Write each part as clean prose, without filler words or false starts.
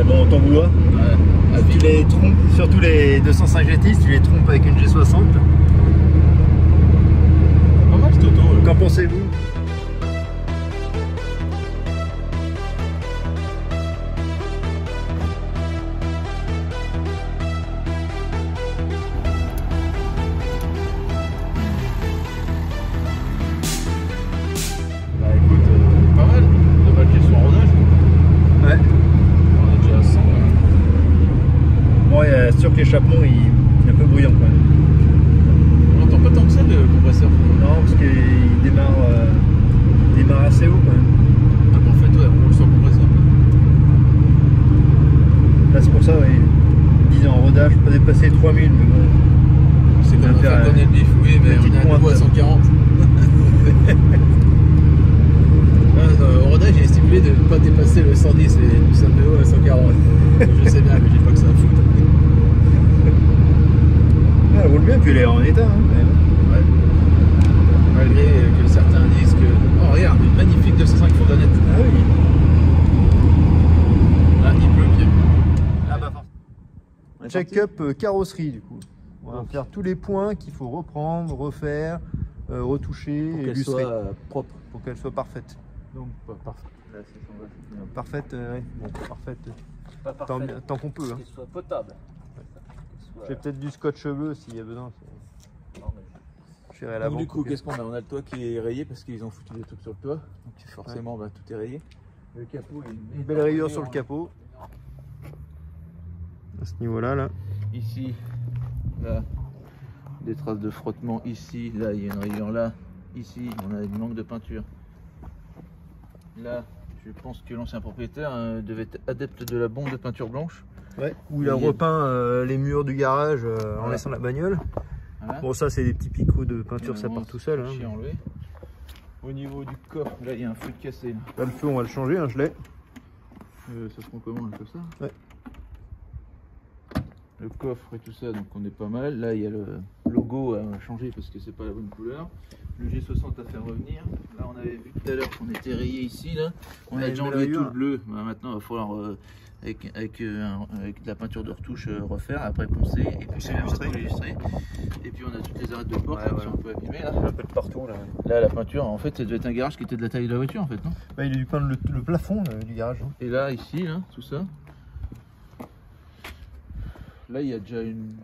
bon, on t'en voudra. Ouais. Tu les trompes, surtout les 205 GTX, tu les trompes avec une G60. Pas mal cette auto. Qu'en pensez-vous? Sûr que l'échappement il est un peu bruyant quand même. On n'entend pas tant que ça le compresseur. Non, parce qu'il démarre assez haut quand même. Ah bon, en fait, ouais, on roule sans compresseur. Là, c'est pour ça, oui. Disons en rodage, pas dépasser les 3000, mais bon. C'est comme faire connaître le bif, oui, mais on est à nouveau à 140. Au rodage, j'ai stipulé de ne pas dépasser le 110 et du Sandero à 140. Je sais bien, mais j'ai pas que ça à foutre. Elle roule bien, puis elle est en état. Hein, ouais. Malgré que certains disent que. Oh, regarde, une magnifique 205 fourgonnette. Ah oui. Là, il pleut bien. Ah bah, un check-up carrosserie, du coup. On va faire tous les points qu'il faut reprendre, refaire, retoucher. Pour qu'elle soit propre. Pour qu'elle soit parfaite. Donc, pas parfaite. Là, parfaite, ouais. Bon, parfaite. Pas parfaite. Tant qu'on peut. Hein. Qu'elle soit potable. J'ai peut-être du scotch bleu s'il y a besoin. Donc, du coup, qu'est-ce qu'on a? On a le toit qui est rayé parce qu'ils ont foutu des trucs sur le toit. Donc forcément, bah, tout est rayé. Le capot, il y a une belle rayure sur le capot. À ce niveau-là, là. Ici, là, des traces de frottement. Ici, là, il y a une rayure là. Ici, on a une manque de peinture. Là, je pense que l'ancien propriétaire devait être adepte de la bombe de peinture blanche. Ouais, où il a repeint les murs du garage en laissant la bagnole. Voilà. Bon, ça c'est des petits picots de peinture, ça part tout seul. Hein. Au niveau du coffre, là il y a un feu de cassé. Là, le feu on va le changer, hein, je l'ai. Ça se prend comment là, comme ça? Ouais. Le coffre et tout ça, donc on est pas mal. Là il y a le logo à changer parce que c'est pas la bonne couleur. Le G60 à faire revenir. Là on avait vu tout à l'heure qu'on était rayé ici. Là. On a déjà enlevé tout le bleu. Bah, maintenant il va falloir avec de la peinture de retouche refaire, après poncer et puis illustrer. Et puis on a toutes les arêtes de porte qui sont un peu abîmées là. Un peu de partout là. Là la peinture, en fait ça devait être un garage qui était de la taille de la voiture en fait, non? Bah, il a dû peindre le plafond du garage. Hein. Et là ici, là, tout ça. Là il y a déjà une.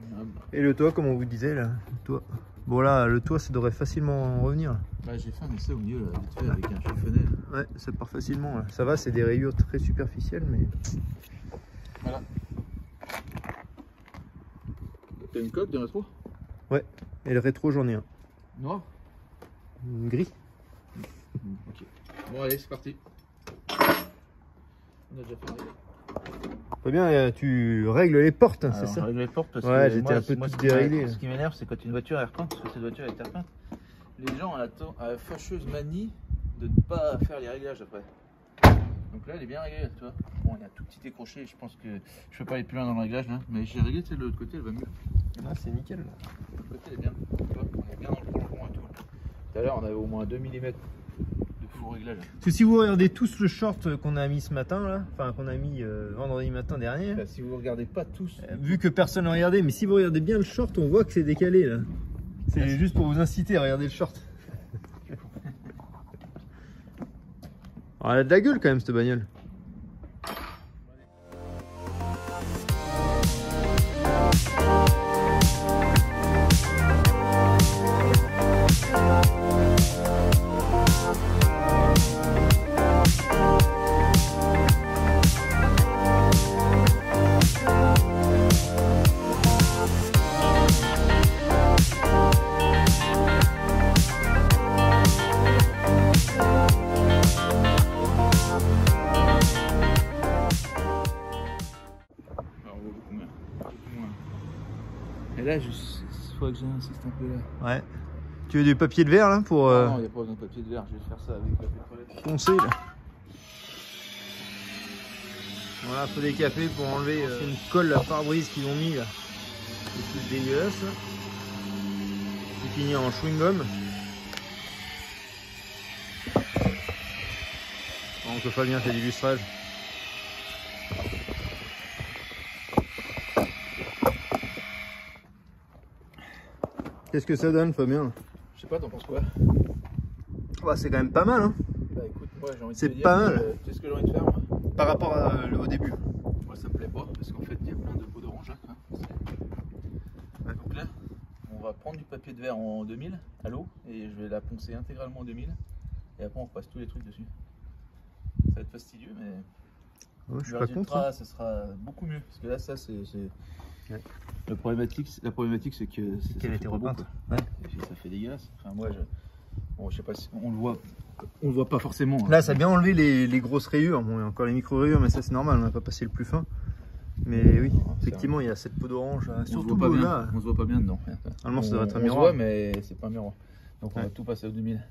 Et le toit, comme on vous disait là, le toit. Bon là, le toit ça devrait facilement revenir. Bah, j'ai fait un essai au milieu là, vite fait avec un chiffonnet. Ouais, ça part facilement là. Ça va, c'est des rayures très superficielles mais. Voilà. T'as une coque de rétro? Ouais, et le rétro j'en ai un. Noir? Gris. Ok. Bon allez, c'est parti. On a déjà fait Très bien, tu règles les portes, c'est ça? Règle les portes parce ouais, que j'étais un peu tout déréglé. Ce qui m'énerve, c'est quand une voiture est repeinte, parce que cette voiture est repeinte. Les gens ont la fâcheuse manie de ne pas faire les réglages après. Donc là, elle est bien réglée, tu vois. Bon, il y a un tout petit décroché, je pense que je peux pas aller plus loin dans le réglage là. Mais j'ai réglé, tu sais, de l'autre côté, elle va mieux. Ah, c'est nickel. L'autre côté, elle est bien. Tu vois, on est bien dans le prolongement et tout. Tout à l'heure, on avait au moins 2 mm de faux réglage. Parce que si vous regardez tous le short qu'on a mis ce matin, là, enfin qu'on a mis vendredi matin dernier. Bah, si vous regardez pas tous. Vu que personne n'a regardé, mais si vous regardez bien le short, on voit que c'est décalé là. C'est juste pour vous inciter à regarder le short. Alors, elle a de la gueule quand même cette bagnole. Et là, il faut que j'insiste un peu là. Ouais. Tu veux du papier de verre là pour. Non, il n'y a pas besoin de papier de verre, je vais faire ça avec papier de toilette. Poncer là. Voilà, faut décaper pour enlever une colle à pare-brise qu'ils ont mis là. C'est tout dégueulasse là. C'est fini en chewing-gum. Bon, que Fabien fait du lustrage. Qu'est-ce que ça donne, Fabien? Je sais pas, t'en penses quoi? Bah, c'est quand même pas mal, hein. Bah écoute, moi j'ai envie de te C'est dire pas que, mal. tu sais ce que j'ai envie de faire, moi? Par rapport au début. Moi ça me plaît pas, parce qu'en fait il y a plein de peaux d'orange là. Ouais. Donc là, on va prendre du papier de verre en 2000 à l'eau, et je vais la poncer intégralement en 2000, et après on repasse tous les trucs dessus. Ça va être fastidieux, mais Ouais, je suis le pas contre. résultat, ça sera beaucoup mieux, parce que là ça c'est... Ouais. La problématique c'est que qu'elle a été repeinte. Ouais. Et puis ça fait dégueulasse. Enfin moi bon, je sais pas si on le voit pas forcément. Hein. Là, ça a bien enlevé les grosses rayures. Bon, il y a encore les micro-rayures, mais ça c'est normal, on n'a pas passé le plus fin. Mais oui, effectivement, il y a cette peau d'orange, surtout pas bien. là. On se voit pas bien dedans. Normalement, ça doit être un On se miroir. voit, mais c'est pas un miroir. Donc on Ouais. va tout passer au 2000.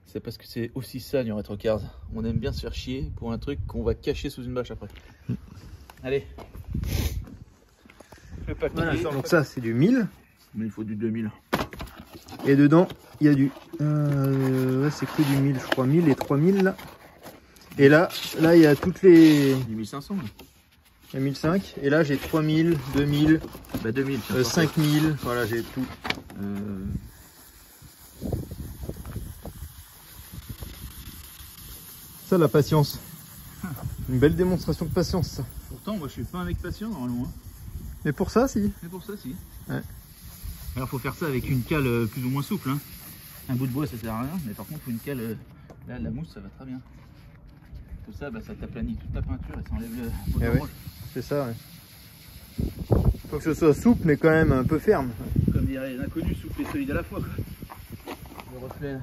C'est parce que c'est aussi ça du retrocars. On aime bien se faire chier pour un truc qu'on va cacher sous une bâche après. Allez. Le papier. Voilà, donc ça c'est du 1000. Mais il faut du 2000. Et dedans, il y a du... ouais, c'est que du 1000, je crois. 1000 et 3000 là. Et là, il y a toutes les... Du 1500. Il y a 1005. Et là, j'ai 3000, 2000, Bah 2000. 5000. Voilà, j'ai tout. Ça, la patience. Une belle démonstration de patience, ça. Pourtant, moi je suis pas un mec patient normalement. Hein. Mais pour ça, si. Mais pour ça, si. Ouais. Alors faut faire ça avec une cale plus ou moins souple. Hein. Un bout de bois ça sert à rien, mais par contre faut une cale. Là la mousse ça va très bien. Tout ça, bah, ça t'aplanit toute ta peinture et ça enlève le bout Ouais. C'est ça, ouais. Faut que ce soit souple, mais quand même un peu ferme. Comme dirait les inconnus, souple et solide à la fois. Quoi. Le reflet là.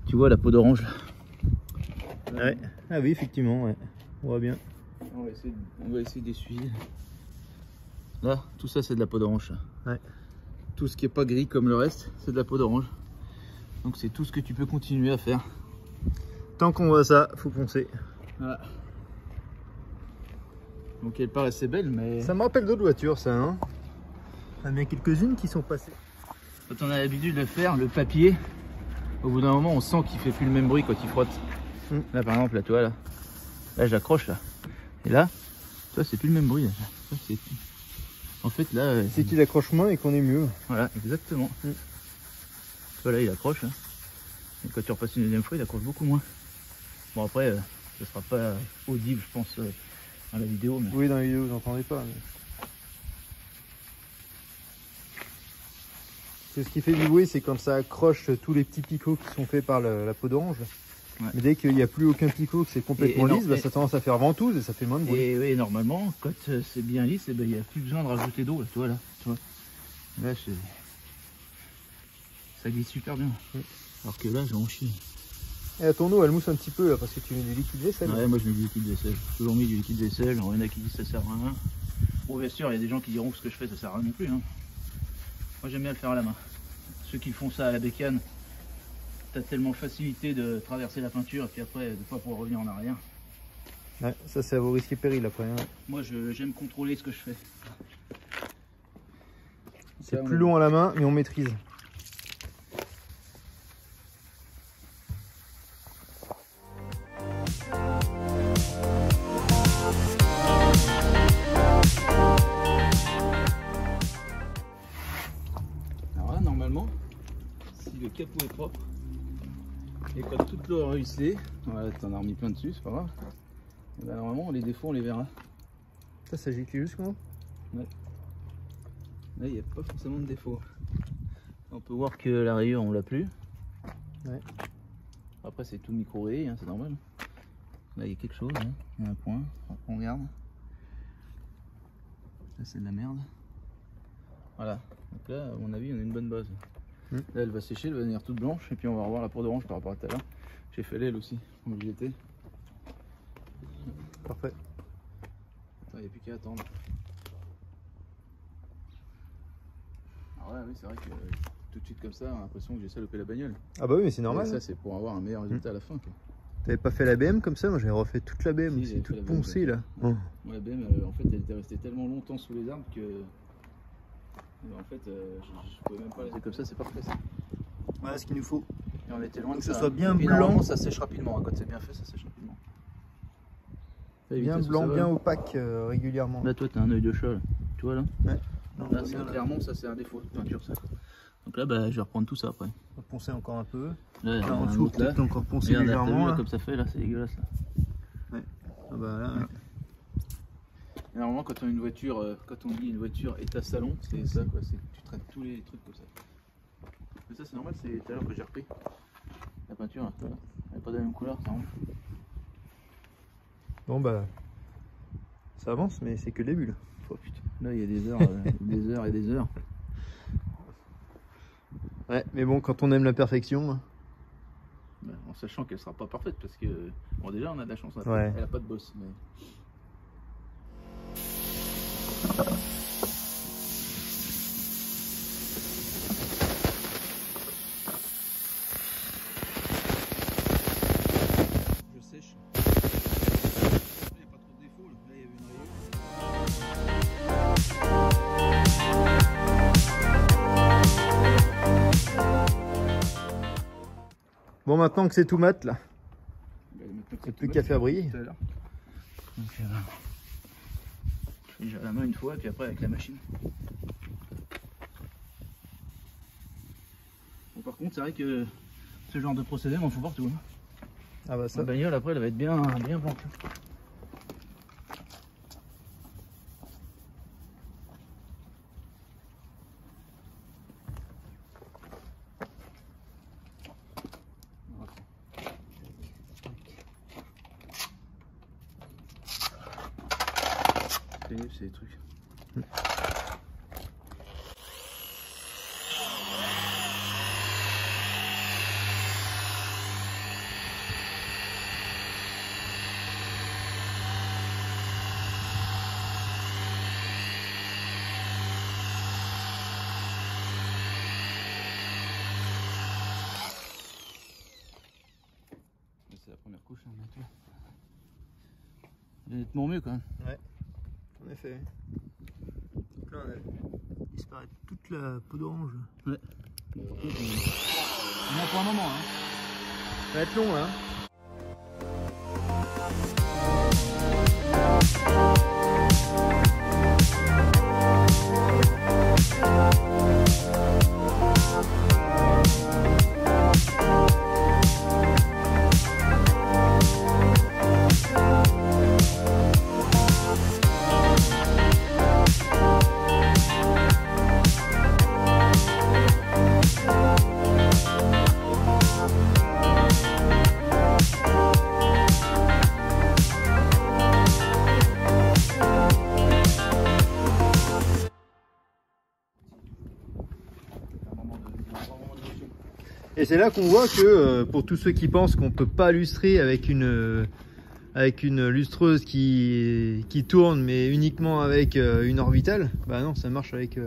Tu vois la peau d'orange là. Ouais. Ah oui, effectivement, ouais. On voit bien. On va essayer d'essuyer. Là, tout ça c'est de la peau d'orange. Ouais. Tout ce qui est pas gris comme le reste, c'est de la peau d'orange. Donc c'est tout ce que tu peux continuer à faire. Tant qu'on voit ça, faut poncer. Voilà. Donc elle paraissait belle, mais... Ça me rappelle d'autres voitures, ça, hein. Il y en a bien quelques-unes qui sont passées. Quand on a l'habitude de le faire, le papier, au bout d'un moment, on sent qu'il fait plus le même bruit quand il frotte. Là, par exemple, là, tu vois, là j'accroche, là. Et là, ça, c'est plus le même bruit. Là. Ça, en fait, là... C'est qu'il accroche moins et qu'on est mieux. Voilà, exactement. Tu vois, là, il accroche. Hein. Et quand tu repasses une deuxième fois, il accroche beaucoup moins. Bon, après, ce sera pas audible, je pense, dans la vidéo. Mais... Oui, dans la vidéo, vous n'entendez pas. Mais... Ce qui fait du bruit, c'est quand ça accroche tous les petits picots qui sont faits par la peau d'orange. Ouais. Mais dès qu'il n'y a plus aucun picot, que c'est complètement lisse, bah, ça a tendance à faire ventouse et ça fait moins de bruit. Et oui, normalement, quand c'est bien lisse, il n'y a plus besoin de rajouter d'eau. Tu vois là, tu vois. Là, ça glisse super bien. Alors que là, j'ai en chie. Et à ton eau, elle mousse un petit peu là, parce que tu mets du liquide vaisselle. Ouais, moi je mets du liquide vaisselle. J'ai toujours mis du liquide vaisselle. Il y en a qui disent que ça sert à rien. Bon, bien sûr, il y a des gens qui diront que ce que je fais, ça sert à rien non plus. Hein. Moi, j'aime bien le faire à la main. Ceux qui font ça à la bécane, t'as tellement facilité de traverser la peinture et puis après de pas pouvoir revenir en arrière. Ouais, ça c'est à vos risques et périls après. Hein. Moi j'aime contrôler ce que je fais. C'est plus long à la main mais on maîtrise. Alors là normalement, si le capot est propre, et quand toute l'eau a ruisselé, voilà, t'en as remis plein dessus, c'est pas grave. Et ben normalement, les défauts, on les verra. Ça gicle jusqu'au. Ouais. Là, il n'y a pas forcément de défaut. On peut voir que la rayure, on l'a plus. Ouais. Après, c'est tout micro-rayé, hein, c'est normal. Là, il y a quelque chose, hein. Il y a un point. On regarde. Là, c'est de la merde. Voilà. Donc là, à mon avis, on a une bonne base. Là, elle va sécher, elle va devenir toute blanche, et puis on va revoir la peau d'orange par rapport à tout à l'heure. J'ai fait l'aile aussi, comme j'étais. Parfait. Il n'y a plus qu'à attendre. Alors là, oui, c'est vrai que tout de suite comme ça, on a l'impression que j'ai salopé la bagnole. Ah bah oui, mais c'est normal. Et ça, c'est pour avoir un meilleur résultat à la fin. T'avais pas fait la BM comme ça? Moi, j'avais refait toute la BM, si, c'est toute poncée là. Ouais, la BM, en fait, elle était restée tellement longtemps sous les arbres que... En fait, je pouvais même pas laisser comme ça, c'est parfait ça. Voilà ce qu'il nous faut. Et on était loin que de ce ça. soit bien Et blanc. Ça sèche rapidement, quand c'est bien fait, ça sèche rapidement. Bien blanc, bien opaque régulièrement. Là, toi, t'as un œil de chat, là. Tu vois là? Ouais. Là, clairement, ça c'est un défaut de peinture, ça. Donc là, bah, je vais reprendre tout ça après. On va poncer encore un peu. Là, en dessous, peut-être encore poncer regarde, légèrement. là, comme ça fait, là, c'est dégueulasse. Là. Ouais. Ah bah là, ouais. Normalement, quand on a une voiture, quand on dit une voiture état salon, c'est ça quoi, c'est que tu traites tous les trucs comme ça. Mais ça c'est normal, c'est tout à l'heure que j'ai repris. La peinture, là, elle n'est pas de la même couleur, ça. Bon bah, ça avance, mais c'est que le début là. Oh putain, là il y a des heures, des heures et des heures. Ouais, mais bon, quand on aime la perfection. Bah, en sachant qu'elle sera pas parfaite, parce que bon déjà on a de la chance, ouais. Elle a pas de bosse. Mais... Je sèche. Il n'y a pas trop de défauts, là il y avait une rayure. Bon, maintenant que c'est tout mat là, c'est plus qu'à faire briller. Donc, je fais à la main une fois et puis après avec la machine. Bon, par contre c'est vrai que ce genre de procédé m'en faut partout. Hein. Ah bah ça. La bagnole après elle va être bien blanche. C'est des trucs. C'est la première couche, hein, bientôt. Il est nettement mieux quand même. Ouais, en effet. Donc là, on a disparaît toute la peau d'orange. Ouais. On a pour un moment. Hein. Ça va être long là. Et c'est là qu'on voit que pour tous ceux qui pensent qu'on peut pas lustrer avec une lustreuse qui tourne mais uniquement avec une orbitale, bah non, ça marche avec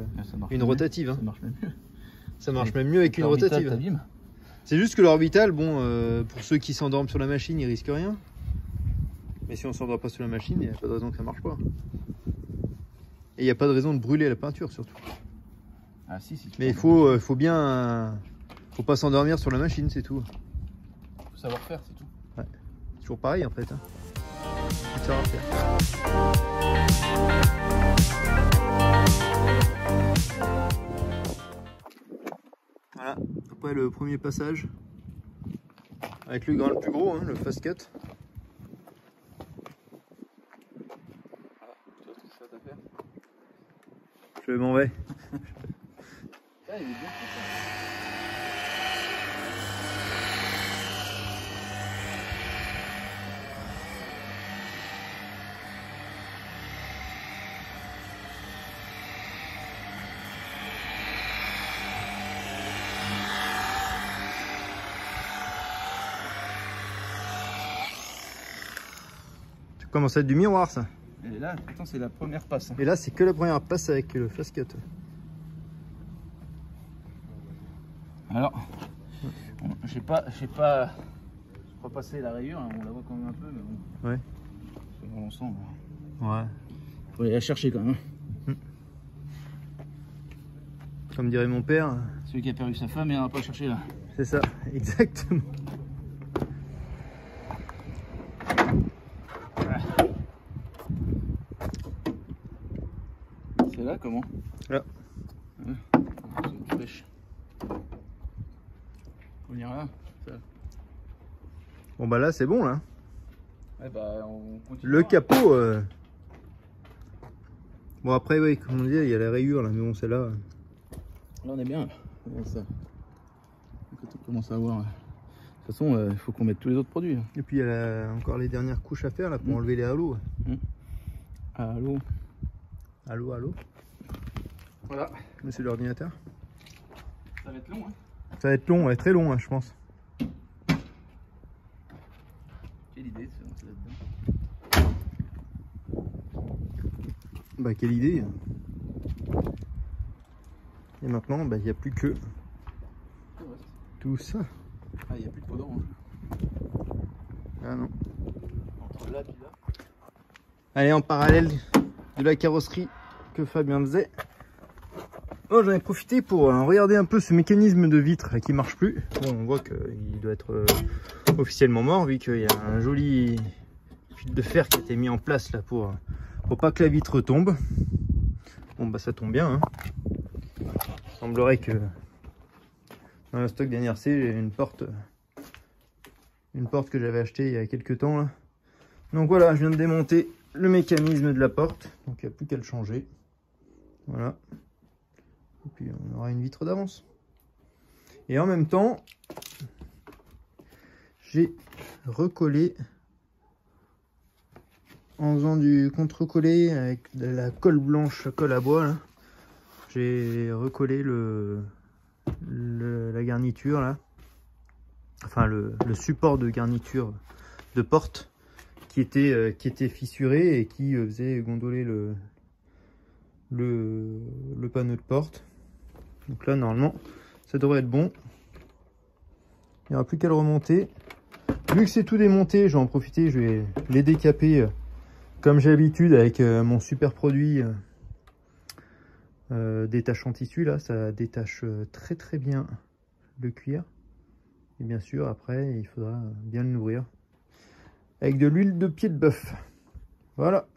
une rotative. Hein. Ça marche même mieux. Ça marche même mieux avec une rotative. C'est juste que l'orbital, bon, pour ceux qui s'endorment sur la machine, ils risquent rien. Mais si on s'endort pas sur la machine, il n'y a pas de raison que ça marche pas. Et il n'y a pas de raison de brûler la peinture surtout. Ah si, si. Mais il faut bien... Faut pas s'endormir sur la machine, c'est tout. Faut savoir faire, c'est tout. Ouais. C'est toujours pareil en fait. Hein. Faut savoir faire. Voilà. Après le premier passage avec le plus gros, hein, le fast cut. Je m'en vais. Ah, il est bien, Ça commence à être du miroir ça. Et là, attends, c'est la première passe. Hein. Et là, c'est que la première passe avec le fast cut. Alors, je sais pas repasser la rayure, hein, on la voit quand même un peu, mais bon. Ouais. C'est dans l'ensemble. Ouais. Faut aller la chercher quand même. Comme dirait mon père. Celui qui a perdu sa femme, il n'en a pas à chercher là. C'est ça, exactement. C'est là comment? Là. C'est une flèche. Voilà. Bon bah là c'est bon là. Ouais, bah, on continue. Le capot. Bon après oui, comme on dit, il y a la rayure là, mais bon celle-là. Là on est bien. Ça. Quand on commence à voir. De toute façon, il faut qu'on mette tous les autres produits. Là. Et puis il y a encore les dernières couches à faire là pour enlever les halos. Halo. Halo. Voilà. Monsieur l'ordinateur. Ça va être long, hein. Ça va être long, ouais, très long, hein, je pense. Quelle idée, c'est là-dedans. Bah quelle idée. Et maintenant, bah il n'y a plus que tout ça. Ah, il n'y a plus de podant. Hein. Ah non. Entre là, puis là. Allez, en parallèle de la carrosserie que Fabien faisait. Oh, j'en ai profité pour regarder un peu ce mécanisme de vitre qui marche plus. Bon, on voit qu'il doit être officiellement mort vu qu'il y a un joli fil de fer qui a été mis en place là pour pas que la vitre tombe. Bon bah ça tombe bien. Hein. Il semblerait que dans le stock d'NRC j'ai une porte que j'avais achetée il y a quelques temps là. Donc voilà, je viens de démonter le mécanisme de la porte, donc il n'y a plus qu'à le changer. Voilà. Et puis on aura une vitre d'avance. Et en même temps, j'ai recollé, en faisant du contre-collé avec de la colle blanche, colle à bois, j'ai recollé la garniture là, enfin le support de garniture de porte qui était fissuré et qui faisait gondoler le panneau de porte. Donc là normalement ça devrait être bon, il n'y aura plus qu'à le remonter. Vu que c'est tout démonté, je vais en profiter, je vais les décaper comme j'ai l'habitude avec mon super produit détachant tissu là, ça détache très très bien le cuir. Et bien sûr après il faudra bien le nourrir avec de l'huile de pied de bœuf. Voilà.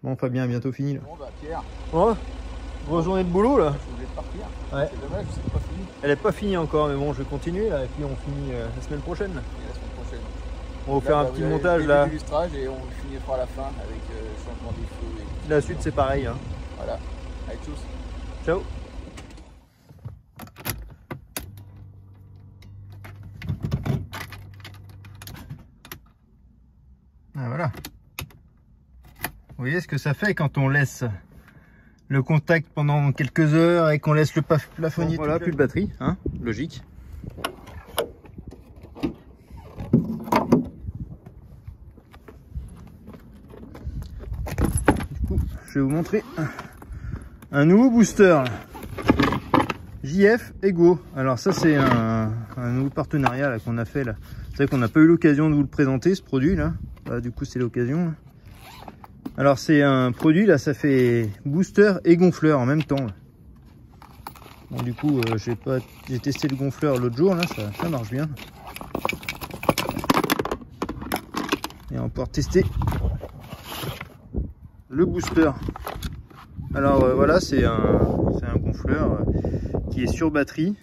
Bon Fabien, bientôt fini là. Bon bah Pierre. Oh, grosse journée de boulot là. Je voulais partir. Ouais. C'est dommage, c'est pas fini. Elle n'est pas finie encore, mais bon je vais continuer là et puis on finit la semaine prochaine. Et la semaine prochaine. On va faire un petit montage là. Et on finira à la fin avec le changement des feux. Et la suite c'est pareil. Hein. Voilà. Allez tous. Ciao. Ah, voilà. Vous voyez ce que ça fait quand on laisse le contact pendant quelques heures et qu'on laisse le plafonnier. Bon, voilà, plus de batterie, hein, logique. Du coup, je vais vous montrer un nouveau booster. JF Ego. Alors ça c'est un nouveau partenariat qu'on a fait là. C'est vrai qu'on n'a pas eu l'occasion de vous le présenter ce produit là. Bah, du coup c'est l'occasion. Alors c'est un produit là, ça fait booster et gonfleur en même temps. Bon, du coup j'ai testé le gonfleur l'autre jour là, ça marche bien. Et on va pouvoir tester le booster. Alors voilà, c'est un gonfleur qui est sur batterie.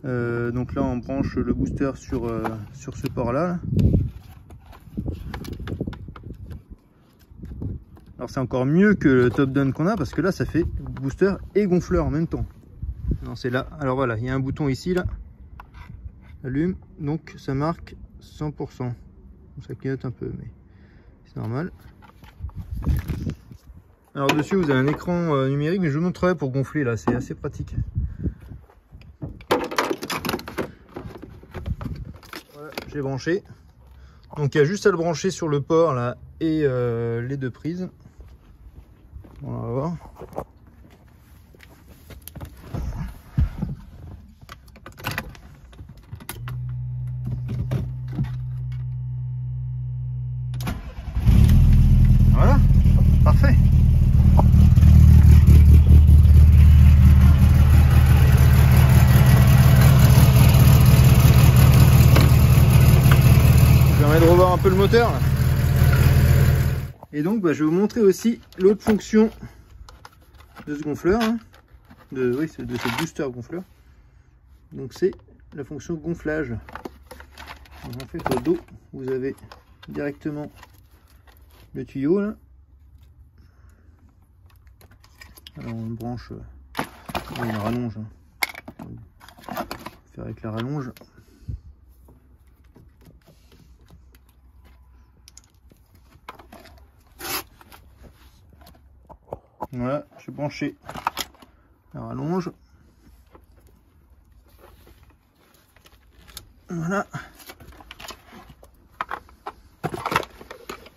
Donc là on branche le booster sur ce port là. Alors c'est encore mieux que le top down qu'on a parce que là ça fait booster et gonfleur en même temps. Non, c'est là. Alors voilà, il y a un bouton ici là. Allume, donc ça marque 100%. Ça clignote un peu mais c'est normal. Alors dessus vous avez un écran numérique, mais je vous montrerai pour gonfler là, c'est assez pratique. Voilà, j'ai branché. Donc il y a juste à le brancher sur le port là et les deux prises. Bon, on va voir. Voilà, parfait. Ça permet de revoir un peu le moteur là. Et donc bah, je vais vous montrer aussi l'autre fonction de ce gonfleur, hein. de ce booster gonfleur. Donc c'est la fonction gonflage. Donc en fait au dos vous avez directement le tuyau là. Alors on le branche, il y a une rallonge, on va faire avec la rallonge. Voilà, j'ai branché la rallonge. Voilà.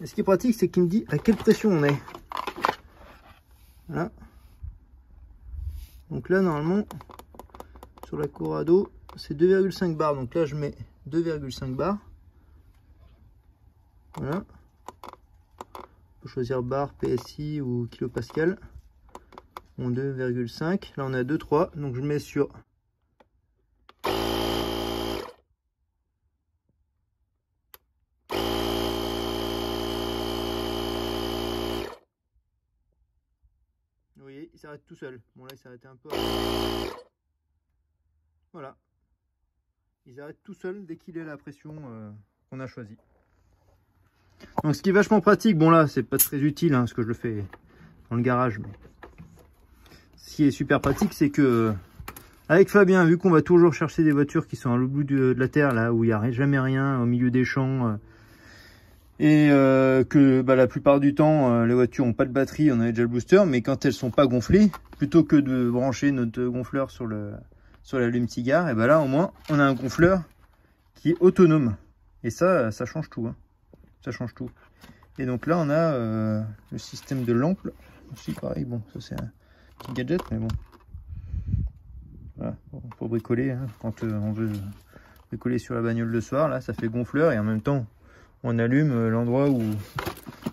Et ce qui est pratique, c'est qu'il me dit à quelle pression on est. Voilà. Donc là, normalement, sur la Corrado, c'est 2,5 bars. Donc là, je mets 2,5 bars. Voilà. On peut choisir bar, PSI ou kilopascal. Bon, 2,5. Là, on a 2,3. Donc je mets sur... Vous voyez, il s'arrête tout seul. Bon, là, il s'arrêtait un peu. Voilà. Il s'arrête tout seul dès qu'il est à la pression qu'on a choisie. Donc, ce qui est vachement pratique, bon, là, c'est pas très utile, hein, parce que je le fais dans le garage. Mais ce qui est super pratique, c'est que, avec Fabien, vu qu'on va toujours chercher des voitures qui sont à l'autre bout de la terre, là, où il n'y a jamais rien, au milieu des champs, et que la plupart du temps les voitures n'ont pas de batterie, on avait déjà le booster, mais quand elles sont pas gonflées, plutôt que de brancher notre gonfleur sur l'allume-cigare, et là au moins on a un gonfleur qui est autonome, et ça change tout, hein. Ça change tout. Et donc là on a le système de lampe aussi, pareil. Bon, ça c'est un petit gadget, mais bon, voilà, pour bricoler, hein, quand on veut bricoler sur la bagnole le soir, là ça fait gonfleur, et en même temps on allume l'endroit où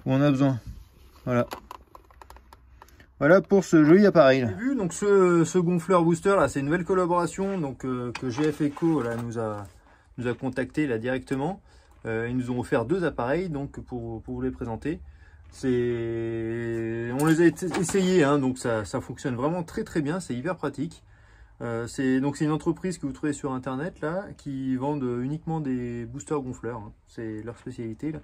on a besoin. Voilà. Voilà pour ce joli appareil. Vous avez vu, donc ce gonfleur booster là, c'est une nouvelle collaboration donc que GF Eco là nous a contacté là directement. Ils nous ont offert 2 appareils donc pour vous les présenter. On les a essayés, hein, donc ça fonctionne vraiment très bien, c'est hyper pratique. C'est une entreprise que vous trouvez sur internet là, qui vendent uniquement des boosters gonfleurs, hein. C'est leur spécialité là.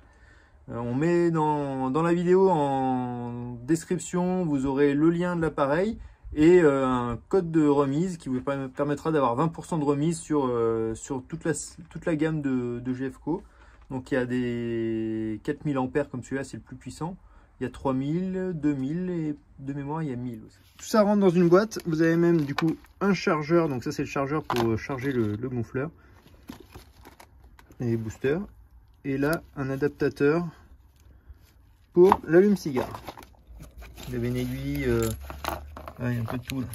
On met dans la vidéo en description, vous aurez le lien de l'appareil et un code de remise qui vous permettra d'avoir 20% de remise sur toute la gamme de GFco. Donc il y a des 4000 ampères comme celui-là, c'est le plus puissant. Il y a 3000, 2000 et de mémoire il y a 1000 aussi. Tout ça rentre dans une boîte. Vous avez même du coup un chargeur. Donc ça c'est le chargeur pour charger le gonfleur et les boosters. Et là un adaptateur pour l'allume-cigare. Vous avez une aiguille. Il y a un peu de tout là.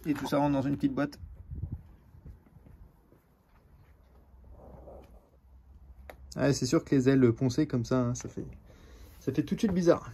Et tout ça rentre dans une petite boîte. Ah, c'est sûr que les ailes poncées comme ça, hein, ça fait tout de suite bizarre.